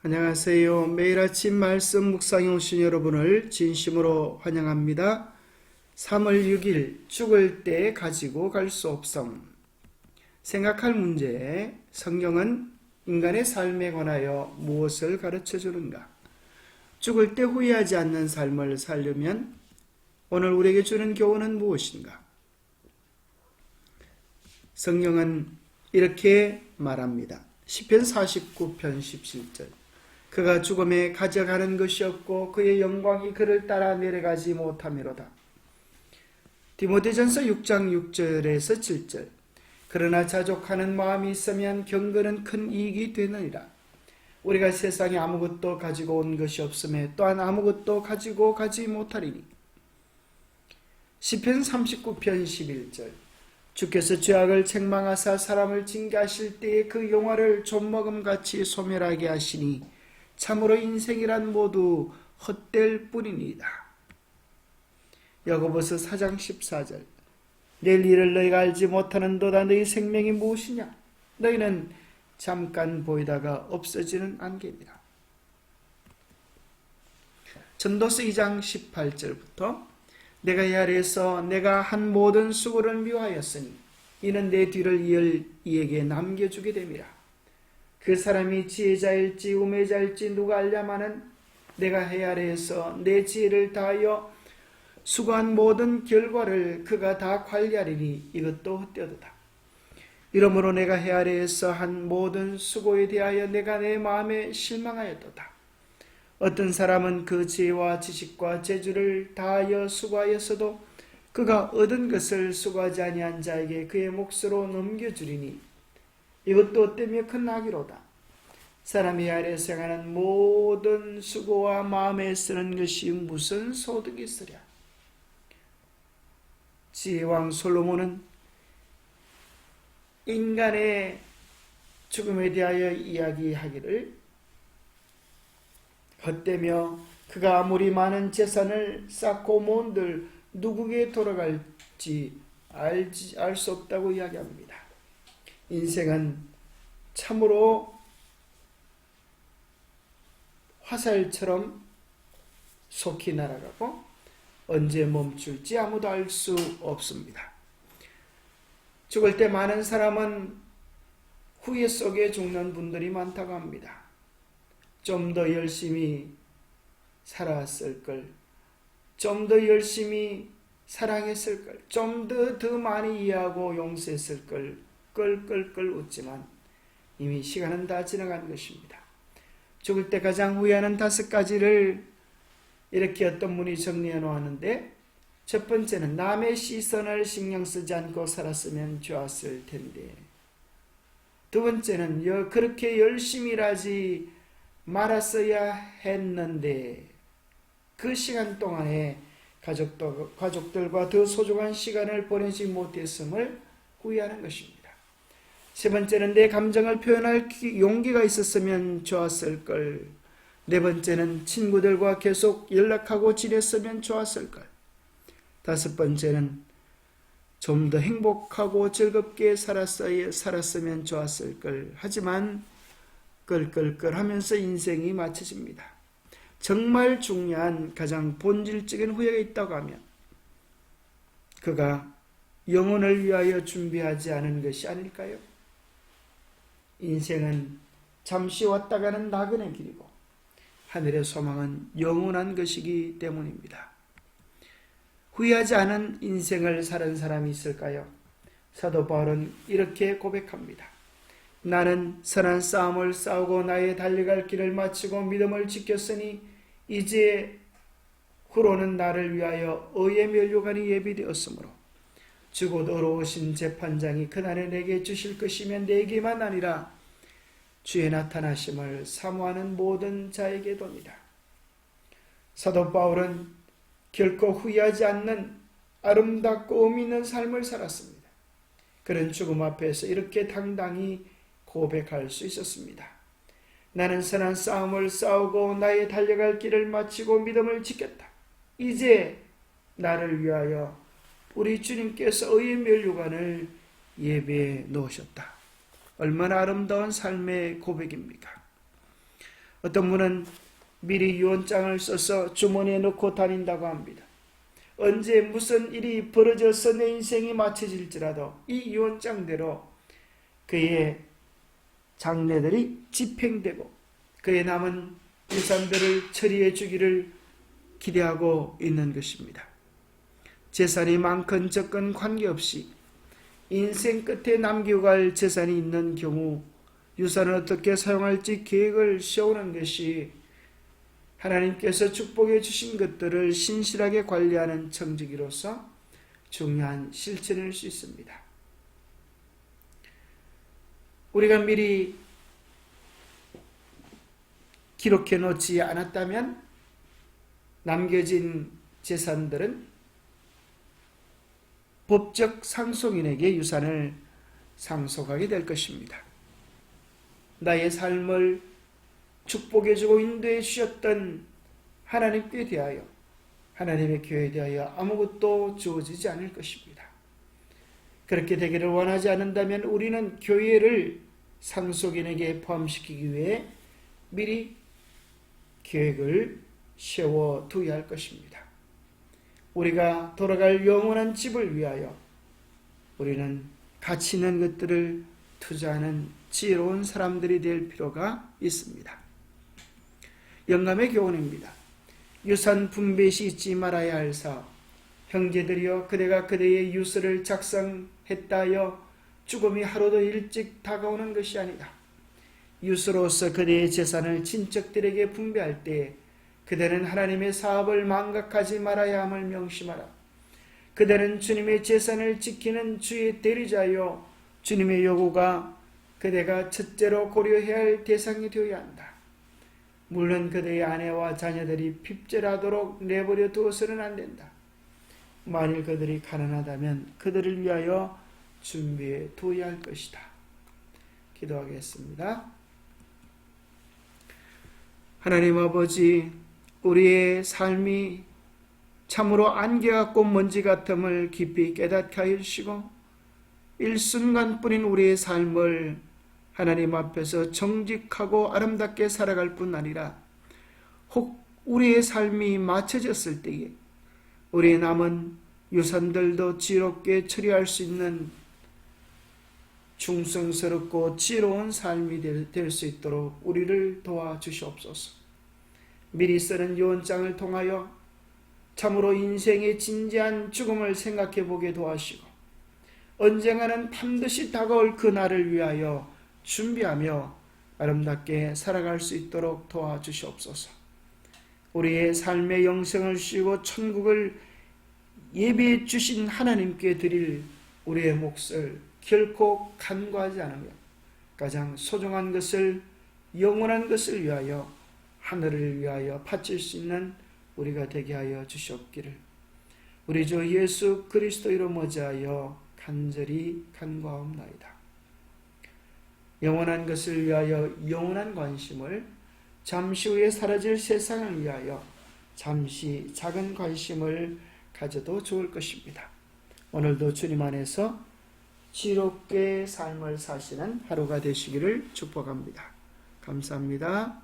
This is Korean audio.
안녕하세요. 매일 아침 말씀 묵상에 오신 여러분을 진심으로 환영합니다. 3월 6일 죽을 때 가지고 갈 수 없음. 생각할 문제, 성경은 인간의 삶에 관하여 무엇을 가르쳐 주는가? 죽을 때 후회하지 않는 삶을 살려면 오늘 우리에게 주는 교훈은 무엇인가? 성경은 이렇게 말합니다. 시편 49편 17절. 그가 죽음에 가져가는 것이 없고 그의 영광이 그를 따라 내려가지 못하미로다. 디모데전서 6장 6절에서 7절. 그러나 자족하는 마음이 있으면 경건은 큰 이익이 되느니라. 우리가 세상에 아무것도 가지고 온 것이 없음에 또한 아무것도 가지고 가지 못하리니. 시편 39편 11절. 주께서 죄악을 책망하사 사람을 징계하실 때에 그 영화를 좀먹음같이 소멸하게 하시니 참으로 인생이란 모두 헛될 뿐이니이다. 야고보서 4장 14절. 내일 일을 너희가 알지 못하는도다. 너희 생명이 무엇이냐? 너희는 잠깐 보이다가 없어지는 안개니라. 전도서 2장 18절부터 내가 이 아래에서 내가 한 모든 수고를 미워하였으니 이는 내 뒤를 이을 이에게 남겨주게 됨이라. 그 사람이 지혜자일지 우매자일지 누가 알냐마는 내가 해 아래에서 내 지혜를 다하여 수고한 모든 결과를 그가 다 관리하리니 이것도 헛되도다. 이러므로 내가 해 아래에서 한 모든 수고에 대하여 내가 내 마음에 실망하였도다. 어떤 사람은 그 지혜와 지식과 재주를 다하여 수고하였어도 그가 얻은 것을 수고하지 아니한 자에게 그의 몫으로 넘겨주리니 이것도 헛되며 큰 악이로다. 사람이 아래에서 행하는 모든 수고와 마음에 쓰는 것이 무슨 소득이 있으랴. 지혜왕 솔로몬은 인간의 죽음에 대하여 이야기하기를 헛되며 그가 아무리 많은 재산을 쌓고 모은들 누구에게 돌아갈지 알 수 없다고 이야기합니다. 인생은 참으로 화살처럼 속히 날아가고 언제 멈출지 아무도 알 수 없습니다. 죽을 때 많은 사람은 후회 속에 죽는 분들이 많다고 합니다. 좀 더 열심히 살았을 걸, 좀 더 열심히 사랑했을 걸, 좀 더 많이 이해하고 용서했을 걸, 끌끌끌 웃지만 이미 시간은 다 지나간 것입니다. 죽을 때 가장 후회하는 5가지를 이렇게 어떤 분이 정리해 놓았는데, 첫 번째는 남의 시선을 신경 쓰지 않고 살았으면 좋았을 텐데, 두 번째는 그렇게 열심히 일하지 말았어야 했는데 그 시간 동안에 가족들과 더 소중한 시간을 보내지 못했음을 후회하는 것입니다. 세 번째는 내 감정을 표현할 용기가 있었으면 좋았을 걸. 네 번째는 친구들과 계속 연락하고 지냈으면 좋았을 걸. 다섯 번째는 좀 더 행복하고 즐겁게 살았으면 좋았을 걸. 하지만 끌끌끌 하면서 인생이 마쳐집니다. 정말 중요한 가장 본질적인 후회가 있다고 하면 그가 영혼을 위하여 준비하지 않은 것이 아닐까요? 인생은 잠시 왔다 가는 나그네 길이고 하늘의 소망은 영원한 것이기 때문입니다. 후회하지 않은 인생을 사는 사람이 있을까요? 사도 바울은 이렇게 고백합니다. 나는 선한 싸움을 싸우고 나의 달려갈 길을 마치고 믿음을 지켰으니 이제 후로는 나를 위하여 의의 면류관이 예비되었으므로 주곧 의로우신 재판장이 그날에 내게 주실 것이면 내게만 아니라 주의 나타나심을 사모하는 모든 자에게도니라. 사도 바울은 결코 후회하지 않는 아름답고 의미 있는 삶을 살았습니다. 그런 죽음 앞에서 이렇게 당당히 고백할 수 있었습니다. 나는 선한 싸움을 싸우고 나의 달려갈 길을 마치고 믿음을 지켰다. 이제 나를 위하여 우리 주님께서 의의 면류관을 예배해 놓으셨다. 얼마나 아름다운 삶의 고백입니까? 어떤 분은 미리 유언장을 써서 주머니에 넣고 다닌다고 합니다. 언제 무슨 일이 벌어져서 내 인생이 마쳐질지라도 이 유언장대로 그의 장래들이 집행되고 그의 남은 유산들을 처리해 주기를 기대하고 있는 것입니다. 재산이 많건 적건 관계없이 인생 끝에 남기고 갈 재산이 있는 경우 유산을 어떻게 사용할지 계획을 세우는 것이 하나님께서 축복해 주신 것들을 신실하게 관리하는 청지기로서 중요한 실천일 수 있습니다. 우리가 미리 기록해 놓지 않았다면 남겨진 재산들은 법적 상속인에게 유산을 상속하게 될 것입니다. 나의 삶을 축복해주고 인도해 주셨던 하나님께 대하여, 하나님의 교회에 대하여 아무것도 주어지지 않을 것입니다. 그렇게 되기를 원하지 않는다면 우리는 교회를 상속인에게 포함시키기 위해 미리 계획을 세워두어야 할 것입니다. 우리가 돌아갈 영원한 집을 위하여 우리는 가치 있는 것들을 투자하는 지혜로운 사람들이 될 필요가 있습니다. 영감의 교훈입니다. 유산 분배시 잊지 말아야 할 사업. 형제들이여, 그대가 그대의 유서를 작성했다 하여 죽음이 하루도 일찍 다가오는 것이 아니다. 유서로서 그대의 재산을 친척들에게 분배할 때 그대는 하나님의 사업을 망각하지 말아야 함을 명심하라. 그대는 주님의 재산을 지키는 주의 대리자요, 주님의 요구가 그대가 첫째로 고려해야 할 대상이 되어야 한다. 물론 그대의 아내와 자녀들이 핍절하도록 내버려 두어서는 안 된다. 만일 그들이 가난하다면 그들을 위하여 준비해 두어야 할 것이다. 기도하겠습니다. 하나님 아버지, 우리의 삶이 참으로 안개 같고 먼지 같음을 깊이 깨닫게 하여 주시고 일순간뿐인 우리의 삶을 하나님 앞에서 정직하고 아름답게 살아갈 뿐 아니라 혹 우리의 삶이 마쳐졌을 때에 우리의 남은 유산들도 지혜롭게 처리할 수 있는 충성스럽고 지혜로운 삶이 될 수 있도록 우리를 도와주시옵소서. 미리 쓰는 유언장을 통하여 참으로 인생의 진지한 죽음을 생각해 보게 도와주시고 언젠가는 반드시 다가올 그 날을 위하여 준비하며 아름답게 살아갈 수 있도록 도와주시옵소서. 우리의 삶의 영생을 주시고 천국을 예비해 주신 하나님께 드릴 우리의 몫을 결코 간과하지 않으며 가장 소중한 것을, 영원한 것을 위하여, 하늘을 위하여 바칠 수 있는 우리가 되게 하여 주시옵기를 우리 주 예수 그리스도 이름 어지하여 간절히 간구하옵나이다. 영원한 것을 위하여 영원한 관심을, 잠시 후에 사라질 세상을 위하여 잠시 작은 관심을 가져도 좋을 것입니다. 오늘도 주님 안에서 지롭게 삶을 사시는 하루가 되시기를 축복합니다. 감사합니다.